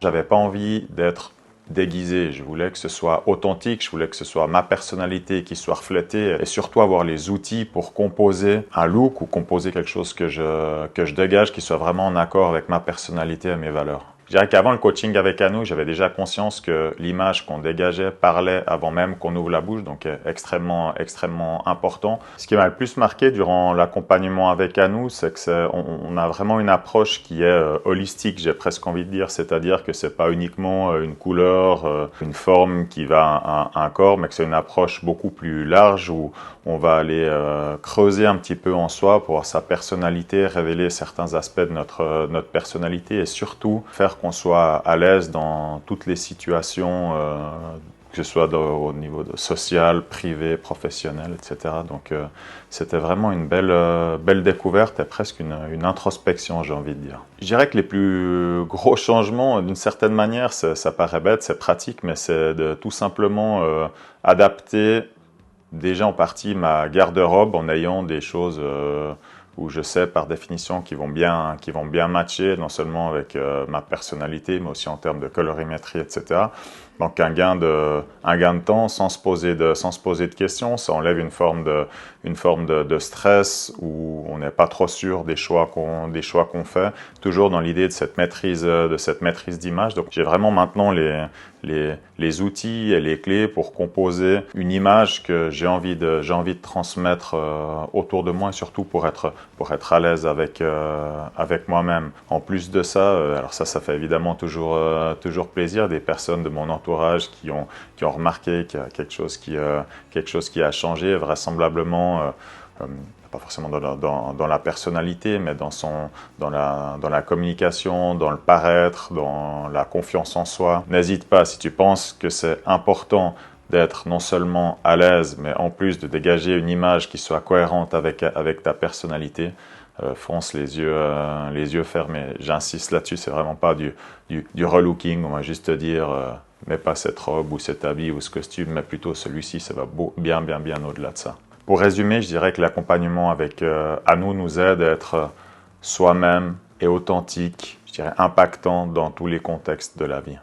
J'avais pas envie d'être déguisé, je voulais que ce soit authentique, je voulais que ce soit ma personnalité qui soit reflétée et surtout avoir les outils pour composer un look ou composer quelque chose que je dégage qui soit vraiment en accord avec ma personnalité et mes valeurs. Je dirais qu'avant le coaching avec Anou, j'avais déjà conscience que l'image qu'on dégageait parlait avant même qu'on ouvre la bouche, donc extrêmement important. Ce qui m'a le plus marqué durant l'accompagnement avec Anou, c'est que on a vraiment une approche qui est holistique, j'ai presque envie de dire, c'est-à-dire que c'est pas uniquement une couleur, une forme qui va à un corps, mais que c'est une approche beaucoup plus large où on va aller creuser un petit peu en soi pour voir sa personnalité, révéler certains aspects de notre personnalité et surtout faire qu'on soit à l'aise dans toutes les situations, que ce soit au niveau social, privé, professionnel, etc. Donc c'était vraiment une belle découverte et presque une introspection, j'ai envie de dire. Je dirais que les plus gros changements, d'une certaine manière, ça paraît bête, c'est pratique, mais c'est de tout simplement adapter déjà en partie ma garde-robe en ayant des choses où je sais par définition qui vont bien matcher, non seulement avec ma personnalité, mais aussi en termes de colorimétrie, etc. Donc un gain de temps sans se poser de questions, ça enlève une forme de stress où on n'est pas trop sûr des choix qu'on fait, toujours dans l'idée de cette maîtrise d'image. Donc j'ai vraiment maintenant les outils et les clés pour composer une image que j'ai envie de transmettre autour de moi et surtout pour être à l'aise avec moi-même. En plus de ça, alors ça fait évidemment toujours plaisir, des personnes de mon entourage qui ont remarqué qu'il y a quelque chose qui a changé, vraisemblablement pas forcément dans la personnalité, mais dans la communication, dans le paraître, dans la confiance en soi. N'hésite pas, si tu penses que c'est important d'être non seulement à l'aise, mais en plus de dégager une image qui soit cohérente avec ta personnalité, fonce les yeux fermés. J'insiste là-dessus, c'est vraiment pas du relooking, on va juste te dire mets pas cette robe ou cet habit ou ce costume, mais plutôt celui-ci, ça va bien au-delà de ça. Pour résumer, je dirais que l'accompagnement avec Anou nous aide à être soi-même et authentique, je dirais impactant dans tous les contextes de la vie.